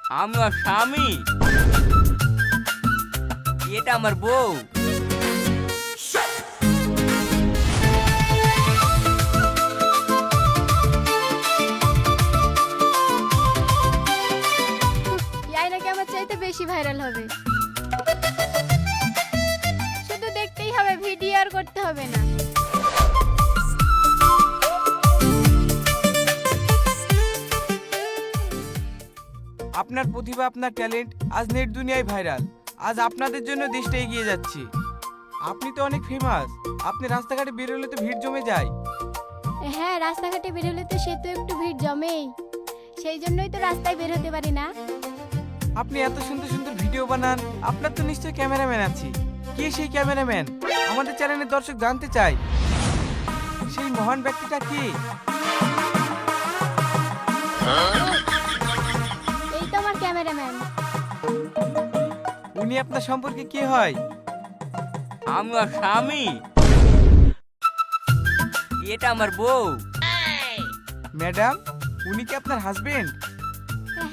আমার স্বামী, এটা আমার বউ। এই নাকি আমার চাইতে বেশি ভাইরাল হবে। শুধু দেখতেই হবে, ভিডিও আর করতে হবে না। আপনার প্রতিভা, আপনার ট্যালেন্ট আজ নেট দুনিয়ায় ভাইরাল। আজ আপনাদের জন্য দেশটা এগিয়ে যাচ্ছে। আপনি তো অনেক ফেমাস। আপনি রাস্তাঘাটে বেরোলে তো ভিড় জমে যায়। হ্যাঁ, রাস্তাঘাটে বের হলে তো সে তো একটু ভিড় জমেই, সেই জন্যই তো রাস্তায় বের হতে পারি না। আপনি এত সুন্দর সুন্দর ভিডিও বানান, আপনার তো নিশ্চয়ই ক্যামেরাম্যান আছে। কে সেই ক্যামেরাম্যান? আমাদের চ্যানেলের দর্শক জানতে চায় সেই মহান ব্যক্তিটা কে। এই তো আমার ক্যামেরাম্যান। উনি আপনার সম্পর্কে কে হয়? আমার স্বামী, এটা আমার বউ। ম্যাডাম, উনি কি আপনার হাজবেন্ড?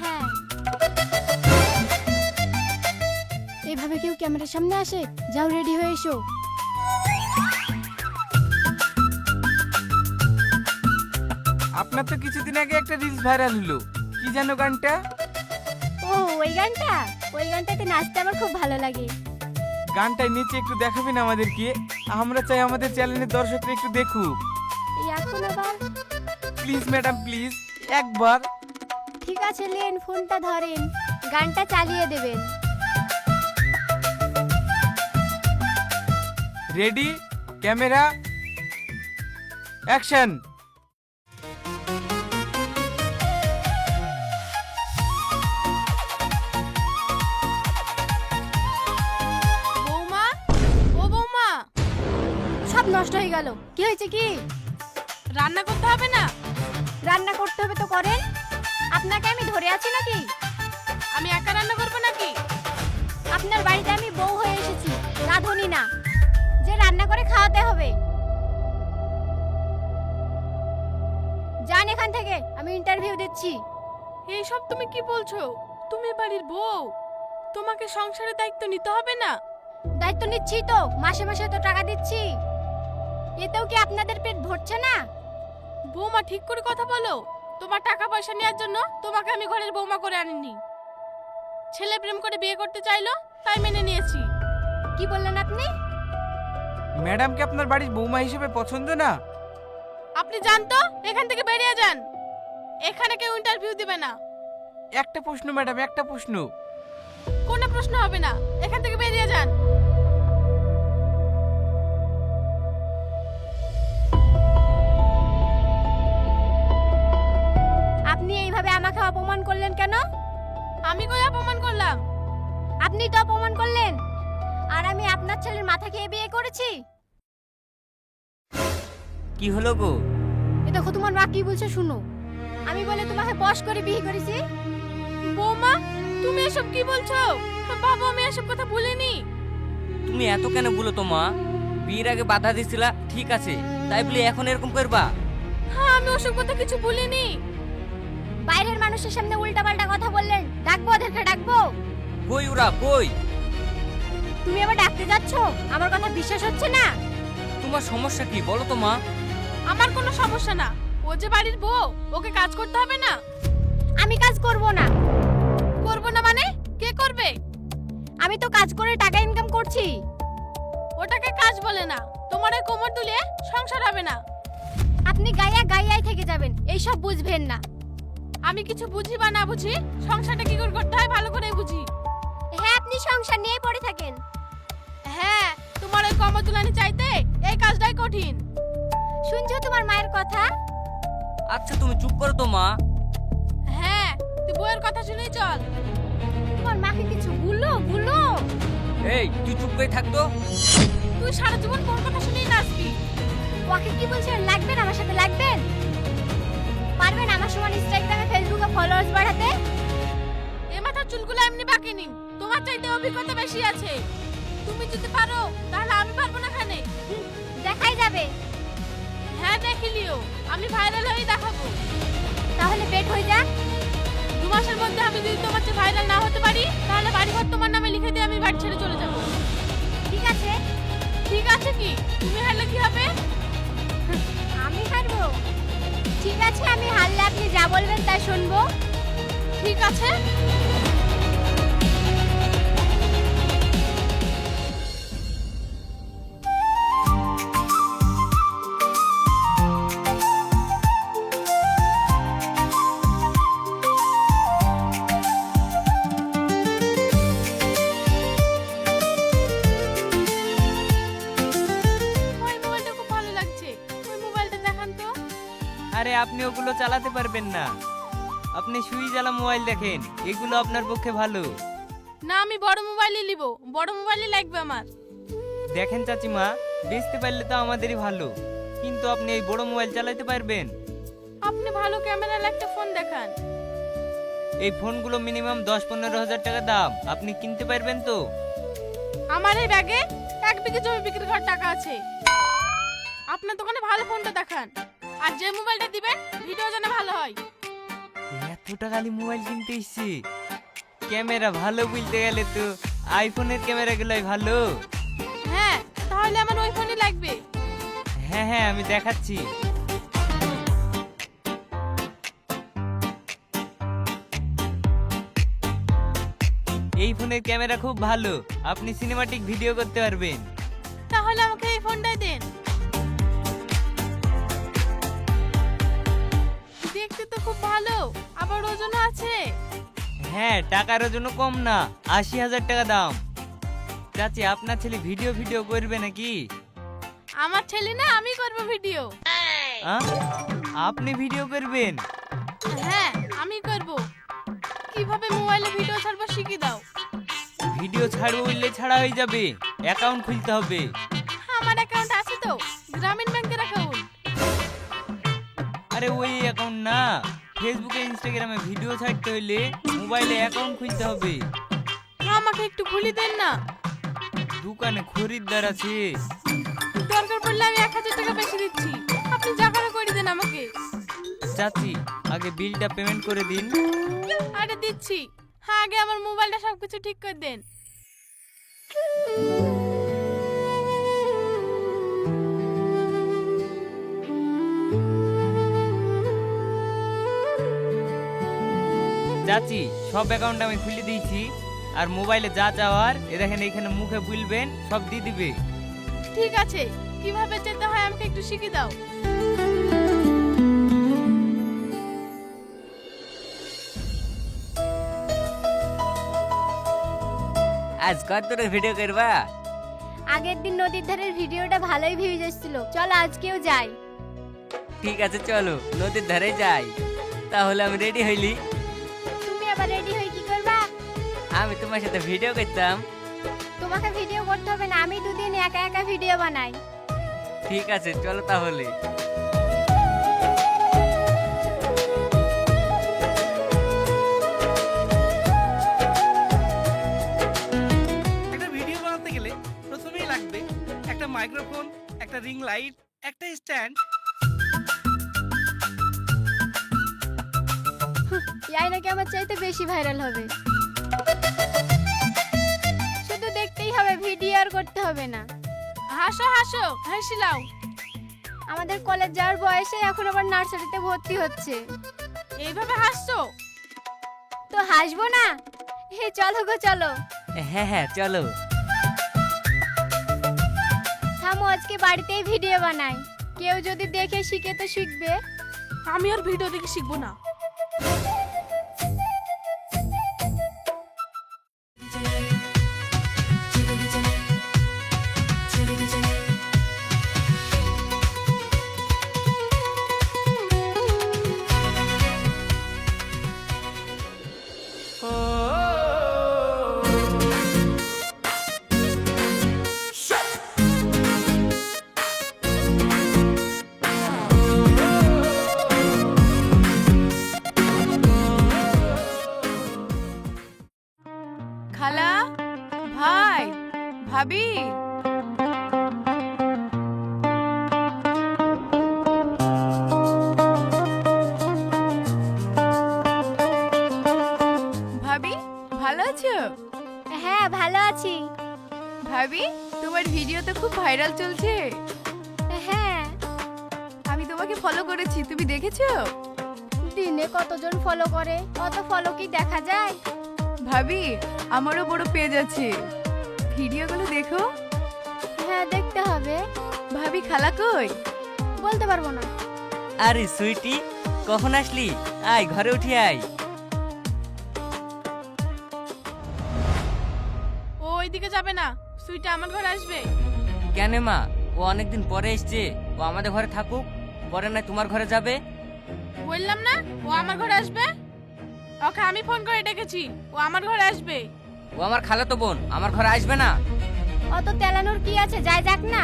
হ্যাঁ। এইভাবে কেউ ক্যামেরার সামনে আসে? যাও, রেডি হয়ে এসো। আপনার তো কিছুদিন আগে একটা রিলস ভাইরাল হলো, কি জানো গানটা? ও, ওই গানটা? ওই গানটাতে নাচতে আমার খুব ভালো লাগে। গানটাই নিচে একটু দেখাবেন আমাদেরকে? আমরা চাই আমাদের চ্যানেলের দর্শকরা একটু দেখুক। এই এখন আবার? প্লিজ ম্যাডাম, প্লিজ একবার। ঠিক আছে, লেন ফোনটা ধরেন, গানটা চালিয়ে দেবেন। Ready, camera, action. বৌমা, ও বৌমা, সব নষ্ট হয়ে গেল। কি হয়েছে? কি রান্না করতে হবে না? রান্না করতে হবে তো করেন। আপনাকে আমি ধরে আছি নাকি? আমি একা রান্না করবো নাকি? আপনার বাড়িতে আমি বউ হয়ে এসেছি, রাঁধুনি না যে রান্না করে খাওয়াতে হবে। যান এখান থেকে, আমি ইন্টারভিউ দিচ্ছি। এই সব তুমি কি বলছো? তুমি বাড়ির বউ, তোমাকে সংসারের দায়িত্ব নিতে হবে না? দায়িত্ব নিচ্ছি তো, মাসে মাসে তো টাকা দিচ্ছি। এতেও কি আপনাদের পেট ভরছে না? বৌমা, ঠিক করে কথা বলো। তোমার টাকা পয়সা নেওয়ার জন্য তোমাকে আমি ঘরের বৌমা করে আনিনি। ছেলে প্রেম করে বিয়ে করতে চাইলো, তাই মেনে নিয়েছি। কি বললেন আপনি? ম্যাডামকে আপনার বাড়ির বৌমা হিসেবে পছন্দ না? আপনি যান তো, এখান থেকে বেরিয়ে যান। এখানে কেউ ইন্টারভিউ দিবে না। একটা প্রশ্ন ম্যাডাম, একটা প্রশ্ন। কোনো প্রশ্ন হবে না, এখান থেকে বেরিয়ে যান। আপনি এইভাবে আমাকে অপমান করলেন কেন? আমি কই অপমান করলাম? আপনি তো অপমান করলেন। আর আমি আপনার ছেলের মাথা খেয়ে বিয়ে করেছি? কি হলো গো? এ দেখো তোমার মা কি বলছে শুনো। আমি বলে তোমাকে বশ করে বিয়ে করেছি? বৌমা, তুমি এসব কি বলছো? বাবা, আমি এসব কথা বলিনি। তুমি এত কেন বলো তো মা? বিয়ের আগে বাধা দিছিলা, ঠিক আছে, তাই বলে এখন এরকম করবা? হ্যাঁ, আমি ওসব কথা কিছু বলিনি। বাইরের মানুষের সামনে উল্টাপাল্টা কথা বললেন, ডাকবো ওদেরকে, ডাকবো? কই ওরা, কই? তুমি আবার ডাকতে যাচ্ছ? আমার কথা বিশ্বাস হচ্ছে না? তোমার সমস্যা কি বলো তো মা? আমার কোনো সমস্যা না। ও যে বাড়ির বউ, ওকে কাজ করতে হবে না? আমি কাজ করব না। করবো না মানে? কে করবে? আমি তো কাজ করে টাকা ইনকাম করছি। ওটাকে কাজ বলে না। তোমার ওই কোমর তুলে সংসার হবে না। আপনি গাইয়াই থেকে যাবেন, এইসব বুঝবেন না। আমি কিছু বুঝি বা না বুঝি, সংসারটা কি করে করতে হয় ভালো করে বুঝি। হ্যাঁ, আপনি সংসার নিয়ে পড়ে থাকেন। হ্যাঁ, তোমার ওই কোমর তুলানি চাইতে এই কাজটাই কঠিন। শুনছো তোমার মায়ের কথা? আচ্ছা তুমি চুপ করো তো মা। হ্যাঁ, তুই বউয়ের কথা শুনেই চল। তোমার মাকে কিছু ভুলো। এই তুই চুপ করে থাকতো। তুই সারা জীবন কোন কথা শুনেই নাচবি। ওকে কি বলছেন? লাগবেন আমার সাথে, লাগবেন? পারবেন আমার সমান ইনস্টাগ্রামে ফেসবুকে ফলোয়ার্স বাড়াতে? এ মাথার চুলগুলো এমনি বাকি নিন, তোমার চাইতে অভিজ্ঞতা বেশি আছে। তুমি যদি পারো তাহলে আমি পারবো না খানে। দেখাই যাবে। হ্যাঁ, দেখিলিও, আমি ভাইরাল হয়েই দেখাবো। তাহলে বেড হয়ে যাক। 2 মাসের মধ্যে আমি যদি তোমার চেয়ে ভাইরাল খেয়ে দিয়ে আমি বাড়ি ছেড়ে চলে যাব। ঠিক আছে। ঠিক আছে কি? তুমি হারলে কি হবে? আমি হারবো? ঠিক আছে, আমি হারলে আপনি যা বলবেন তা শুনবো। ঠিক আছে। ওই মোবাইলটা খুব ভালো লাগছে, ওই মোবাইলটা দেখান তো। আরে আপনি ওগুলো চালাতে পারবেন না, আপনি সুইচ জ্বালা মোবাইল দেখেন, এগুলো আপনার পক্ষে ভালো। না, আমি বড় মোবাইলই নিব, বড় মোবাইলই লাগবে আমার। দেখেন চাচিমা, বেচতে পারলে তো আমাদেরই ভালো, কিন্তু আপনি এই বড় মোবাইল চালাতে পারবেন? আপনি ভালো ক্যামেরার একটা ফোন দেখান। এই ফোনগুলো মিনিমাম 10-15 হাজার টাকা দাম, আপনি কিনতে পারবেন তো? আমার এই ব্যাগে 1 বিঘে জমি বিক্রি করার টাকা আছে। আপনার দোকানে ভালো ফোনটা দেখান, আর যে মোবাইলটা দিবেন ভিডিও যেন ভালো হয়। এত টাকালি মোবাইল কিনতে এসছি, ক্যামেরা ভালো বলতে গেলে তো আইফোনের ক্যামেরা গুলাই ভালো। হ্যাঁ, তাহলে আমার ওই ফোনই লাগবে। হ্যাঁ হ্যাঁ, আমি দেখাচ্ছি। এই ফোনের ক্যামেরা খুব ভালো, আপনি সিনেমাটিক ভিডিও করতে পারবেন। তাহলে আমাকে এই ফোনটাই দেন। দেখতে তো খুব ভালো, আবার ওজনও আছে। হ্যাঁ, টাকার জন্য কম না, 80,000 টাকা দাম। চাচি, আপনার ছেলে ভিডিও ভিডিও করবে নাকি? আমার ছেলে না, আমি করব ভিডিও। আ? আপনি ভিডিও করবেন? হ্যাঁ, আমি করব। কিভাবে মোবাইলে ভিডিও ছাড়বো শিখিয়ে দাও। ভিডিও ছাড়বো বললে ছাড়া হয়ে যাবে, অ্যাকাউন্ট খুলতে হবে। আমার অ্যাকাউন্ট আছে তো, গ্রামীণ ব্যাংকের অ্যাকাউন্ট। আরে ওই অ্যাকাউন্ট না, ফেসবুকে ইনস্টাগ্রামে ভিডিও ছাড়তে হইলে মোবাইলে অ্যাকাউন্ট খুলতে হবে। আমাকে একটু খুলি দেন না। দোকানে খরিদ্দার আছে। দরকার পড়লে আমি 1,000 টাকা বেশি দিচ্ছি, আপনি যা করে করে দেন আমাকে। চাচি, আগে বিলটা পেমেন্ট করে দিন। আরে দিচ্ছি, হ্যাঁ আগে আমার মোবাইলটা সবকিছু ঠিক করে দেন। চাচি, সব অ্যাকাউন্ট আমি খুলে দিয়েছি, আর মোবাইলে যা চাওয়ার এ দেখেন এখানে মুখে বলবেন, সব দিয়ে দিবে। ঠিক আছে, কিভাবে যেতে হয় আমাকে একটু শিখিয়ে দাও। আজ কত দূরের ভিডিও করবা? আগের দিন নদীর ধারের ভিডিওটা ভালোই ভিউজ এসেছিল, চলো আজকেও যাই। ঠিক আছে, চলো নদীর ধারে যাই। তাহলে আমি রেডি হইলি। তুমি আবার রেডি হয়ে কি করবা? আমি তোমার সাথে ভিডিও করতাম। তোমাকে ভিডিও করতে হবে না, আমি দুদিন একা একা ভিডিও বানাই। ঠিক আছে, চলো তাহলে। একটা ভিডিও বানাতে গেলে প্রথমেই লাগবে একটা মাইক্রোফোন, একটা রিং লাইট, একটা স্ট্যান্ড। এই নাকি আমার চাইতে বেশি ভাইরাল হবে। শুধু দেখতেই হবে, ভিডিও আর করতে হবে না। হাসো হাসো, হাসিলাও। আমাদের কলেজ যাওয়ার বয়সে এখন আবার নার্সারিতে ভর্তি হচ্ছে। এইভাবে হাসছো? তো হাসবো না? হে চলো গো চলো। হ্যাঁ হ্যাঁ, চলো। থামো, আজকে বাড়িতেই ভিডিও বানাই, কেউ যদি দেখে শিখে তো শিখবে। আমি আর ভিডিও দেখে শিখবো না। খালা, ভাই, ভাবি, ভাবি ভালো আছো? হ্যাঁ ভালো আছি। ভাবি, তোমার ভিডিও তো খুব ভাইরাল চলছে। হ্যাঁ, আমি তোমাকে ফলো করেছি, তুমি দেখেছো? দিনে কতজন ফলো করে, অত ফলো কি দেখা যায়? ভাবি, আমারও বড় পেজ আছে, ভিডিওগুলো দেখো। হ্যাঁ দেখতে হবে। ভাবি, খালা কই? বলতে পারবো না। আরে সুইটি, কখন আসলি? আয় ঘরে উঠি আয়। ও ওইদিকে যাবে না, সুইটা আমার ঘরে আসবে। কেন মা? ও অনেকদিন পরে এসছে, ও আমাদের ঘরে থাকুক, পরে না তোমার ঘরে যাবে। বললাম না ও আমার ঘরে আসবে। ওকে আমি ফোন করে ডেকেছি, ও আমার ঘরে আসবে। ও আমার খালাতো বোন, আমার ঘরে আসবে না। অত তেলানোর কি আছে, যাই যাক না।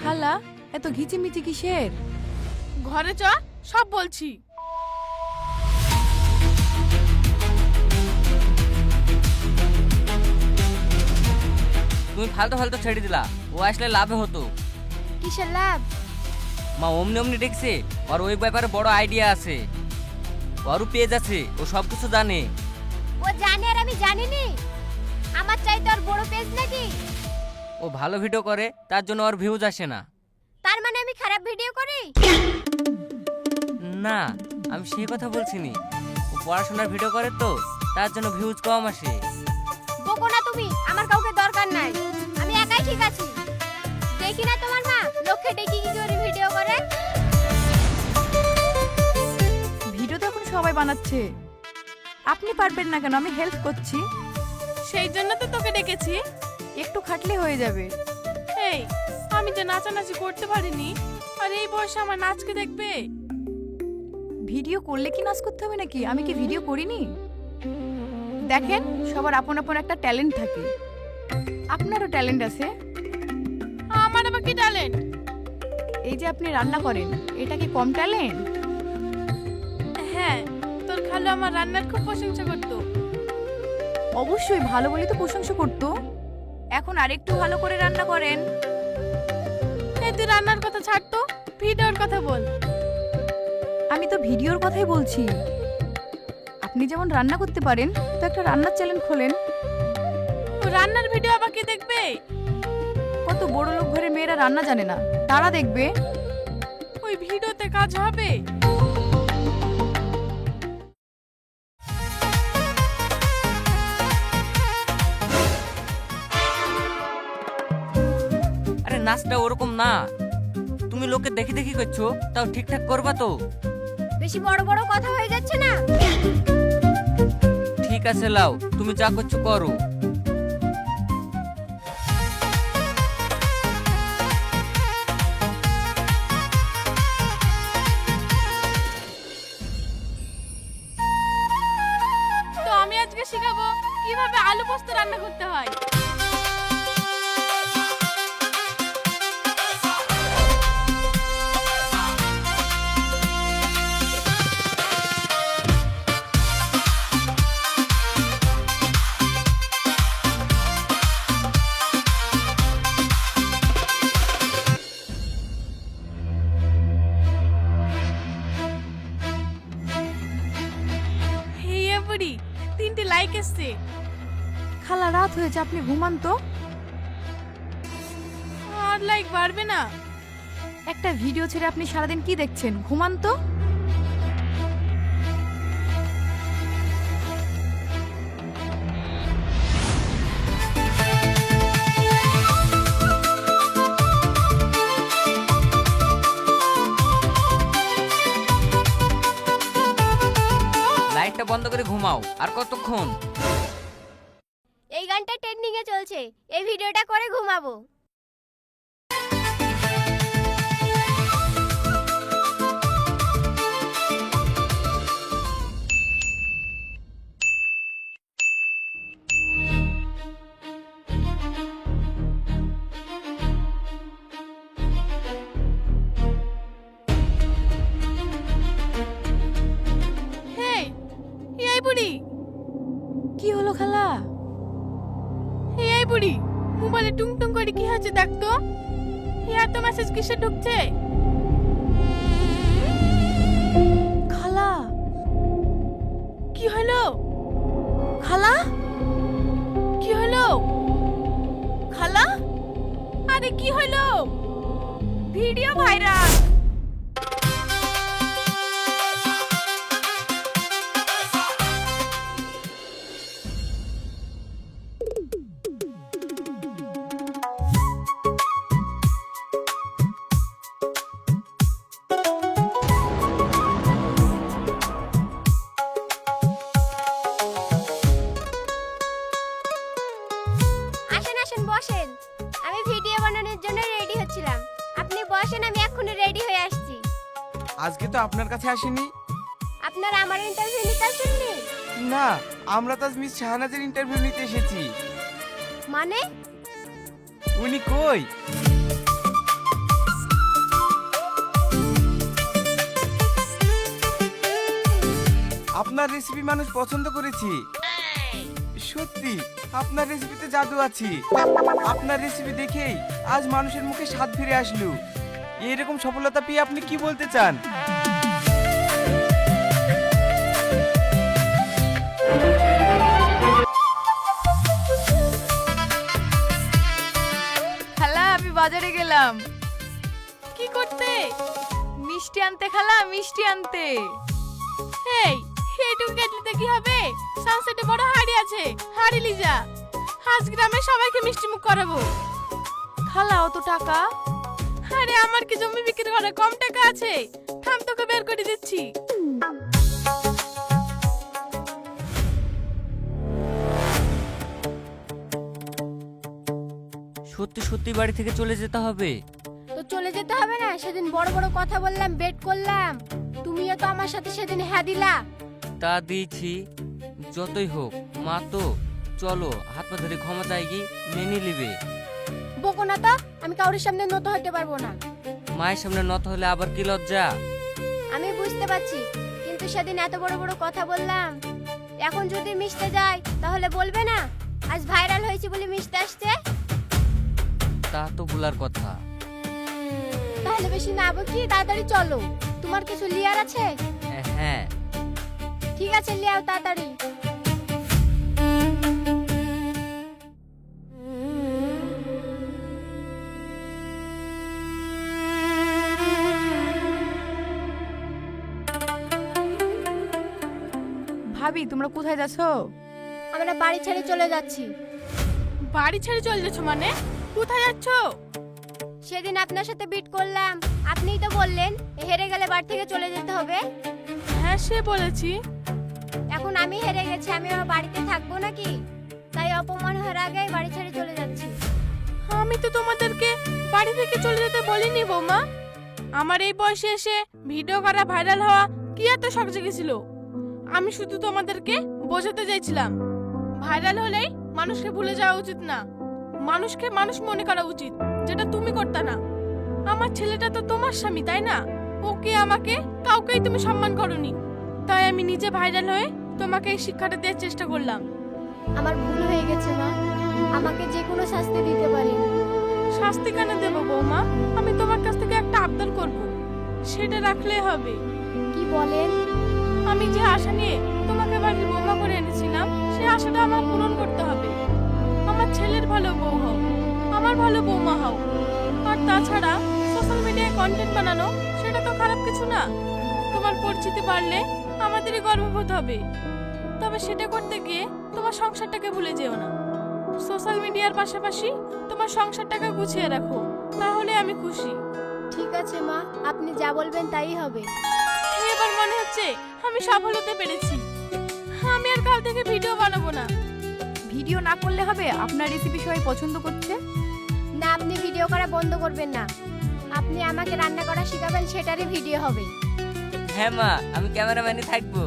খালা, এত ঘিচিমিচি কিসের? ঘরে চ, সব বলছি। তুমি ফালতু ফালতু ছেড়ে দিলা, ও আসলে লাভে হতো। কিসের লাভ? মা অমনি অমনি দেখছে, আর ওই ব্যাপারে বড় আইডিয়া আছে, ওরও পেজ আছে, ও সব কিছু জানে। ও জানে আর আমি জানিনি? আমার চাইতে ওর বড় পেজ নাকি? ও ভালো ভিডিও করে, তার জন্য ওর ভিউজ আসে না। তার মানে আমি খারাপ ভিডিও করি? না, আমি সেই কথা বলছিনি। ও পড়াশোনার ভিডিও করে তো, তার জন্য ভিউজ কম আসে। বকো না তুমি, আমার কাউকে দরকার নাই, আমি একাই ঠিক আছি। দেখি না তোমার মা লক্ষ্যে ডেকে কি করে ভিডিও করে? ভিডিও তো এখন সবাই বানাচ্ছে, আপনি পারবেন না কেন? আমি হেল্প করছি, সেই জন্য তো তোকে ডেকেছি। একটু খাটলে হয়ে যাবে। এই, আমি যে নাচানাচি করতে পারিনি, আর এই বয়সে আমার নাচকে দেখবে? ভিডিও করলে কি নাচ করতে হবে নাকি? আমি কি ভিডিও করিনি? দেখেন, সবার আপন আপন একটা ট্যালেন্ট থাকে, আপনারও ট্যালেন্ট আছে। আমার আবার কি ট্যালেন্ট? এই যে আপনি রান্না করেন, এটা কি কম ট্যালেন্ট? হ্যাঁ, তোর খালু আমার রান্নার খুব প্রশংসা করতো। অবশ্যই, ভালো বলে তো প্রশংসা করতো। এখন আরেকটু ভালো করে রান্না করেন। এই তুই রান্নার কথা ছাড়তো, ভিডিওর কথা বল। আমি তো ভিডিওর কথাই বলছি। আপনি যেমন রান্না করতে পারেন, তো একটা রান্নার চ্যানেল খোলেন। ও রান্নার ভিডিও আবার কি দেখবে? কত বড় লোক ঘরের মেয়েরা রান্না জানে না, তারা দেখবে। ওই ভিডিওতে কাজ হবে? আরে নাচটা ওরকম না, তুমি লোকে দেখি দেখি করছো, তাও ঠিকঠাক করবা তো। বেশি বড় বড় কথা হয়ে যাচ্ছে না? ঠিক আছে লাও, তুমি যা করছো করো। তো আমি আজকে শেখাবো কিভাবে আলু পোস্ত রান্না করতে হয়। হেয়া বুড়ি, 3টে লাইক এসছে। খালা, রাত হয়েছে, আপনি ঘুমান তো। আর লাইক বাড়বে না? একটা ভিডিও ছেড়ে আপনি সারাদিন কি দেখছেন? ঘুমান তো। লাইটটা বন্ধ করে ঘুমাও। আর কতক্ষণ? এই গানটা ট্রেন্ডিং এ চলছে, এই ভিডিওটা করে ঘুমাবো। হেই, এই বুড়ি, কি হলো খালা? এই বুড়ি, মোবাইলে টুং টুং করে কি হচ্ছে দেখ তো। এত মেসেজ কিসে ঢুকছে? খালা কি হলো? খালা, আরে কি হলো? Video viral. আসেন আসেন বসেন। আমি ভিডিও বানানোর জন্য রেডি হচ্ছিলাম। আপনি বসেন, আমি এক্ষুনি রেডি হয়ে আসছি। আজকে তো আপনার কাছে আসিনি। আপনারা আমার ইন্টারভিউ নিতে আসেননি? না, আমরা তো আজ মিস শাহনাজের ইন্টারভিউ নিতে এসেছি। মানে? উনি কই? আপনার রেসিপি মানুষ পছন্দ করেছে। সত্যি আপনার রেসিপিতে জাদু আছে। আপনার রেসিপি দেখেই আজ মানুষের মুখে স্বাদ ফিরে আসলো। এরকম সফলতা পেয়ে আপনি কি বলতে চান? খালা আমি বাজারে গেলাম কি করতে? মিষ্টি আনতে। খালা মিষ্টি আনতে। এই এইটুকু কেটলিতে কি হবে? সানসেটে বড় হাড়ি আছে, হাড়ি লিজা। আজ গ্রামে সবাইকে মিষ্টি মুখ করাবো। খালা অত টাকা? আরে আমার কি জমি বিক্রি করে কম টাকা আছে? থাম, তোকে বের করে দিচ্ছি। সত্যি সত্যি বাড়ি থেকে চলে যেতে হবে? তো চলে যেতে হবে না? সেদিন বড় বড় কথা বললাম, বেট করলাম, তুমিও তো আমার সাথে সেদিন হ্যাঁ দিলা। তা দিয়েছি, যতই হোক মা তো। চলো হাত পা ধরে ক্ষমা চাই কি মেনে নিবে। বকো না তো, আমি কাউরির সামনে নত হতে পারবো না। মায়ের সামনে নত হলে আবার কি লজ্জা? আমি বুঝতে পারছি, কিন্তু সেদিন এত বড় বড় কথা বললাম, এখন যদি মিশতে যাই তাহলে বলবে না আজ ভাইরাল হয়েছে বলে মিশতে আসছে? তা তো বলার কথা। তাহলে বেশি না বকি, তাড়াতাড়ি চলো। তোমার কিছু লিয়ার আছে? হ্যাঁ। ঠিক আছে, লিয়াও তাড়াতাড়ি। ভাবি তোমরা কোথায় যাচ্ছো? আমরা বাড়ি ছেড়ে চলে যাচ্ছি। বাড়ি ছেড়ে চলে যাচ্ছ মানে? কোথায় যাচ্ছ? সেদিন আপনার সাথে বিট করলাম, আপনিই তো বললেন হেরে গেলে বাড়ি থেকে চলে যেতে হবে। হ্যাঁ সে বলেছি। এখন আমি হেরে গেছি, আমি আমার বাড়িতে থাকবো নাকি? তাই অপমান হওয়ার আগেই বাড়ি ছেড়ে চলে যাচ্ছি। আমি তো তোমাদেরকে বাড়ি থেকে চলে যেতে বলিনি বৌমা। আমার এই বয়সে এসে ভিডিও করা, ভাইরাল হওয়া কি এত শখ জেগেছিল? আমি শুধু তোমাদেরকে বোঝাতে চাইছিলাম, ভাইরাল হলেই মানুষকে ভুলে যাওয়া উচিত না, মানুষকে মানুষ মনে করা উচিত, যেটা তুমি করতে না। আমার ছেলেটা তো তোমার স্বামী, তাই না? ওকে আমাকে কাউকেই তুমি সম্মান করনি, তাই আমি নিজে ভাইরাল হয়ে তোমাকে এই শিক্ষাটা দেওয়ার চেষ্টা করলাম। আমার ভুল হয়ে গেছে মা, আমাকে যে কোনো শাস্তি দিতে পারেন। শাস্তি কেন দেবো বৌমা? আমি তোমার কাছ থেকে একটা আবদার করব, সেটা রাখলে হবে। কি বলেন? আমি যে আশা নিয়ে তোমাকে বাড়ির বৌমা করে এনেছিলাম, সেই আশাটা আমার পূরণ করতে হবে। আমার ছেলের ভালো বউ হও, আমার ভালো বৌমা হও। আর তাছাড়া সোশ্যাল মিডিয়ায় কন্টেন্ট বানানো সেটা তো খারাপ কিছু না। তোমার পরিচিতি বাড়লে আমাদেরই গর্ববোধ হবে। তবে সেটা করতে গিয়ে তোমার সংসারটাকে ভুলে যেও না। সোশ্যাল মিডিয়ার পাশাপাশি তোমার সংসারটাকে গুছিয়ে রাখো, তাহলে আমি খুশি। ঠিক আছে মা, আপনি যা বলবেন তাই হবে। এবার মনে হচ্ছে আমি সফল হতে পেরেছি। আমি আর কাল থেকে ভিডিও বানাবো না। ভিডিও না করলে হবে? আপনার রেসিপি সবাই পছন্দ করছে। না, আপনি ভিডিও করা বন্ধ করবেন না। আপনি আমাকে রান্না করা শেখাবেন, সেটারই ভিডিও হবে। হ্যাঁ মা, আমি ক্যামেরাম্যানই থাকবো।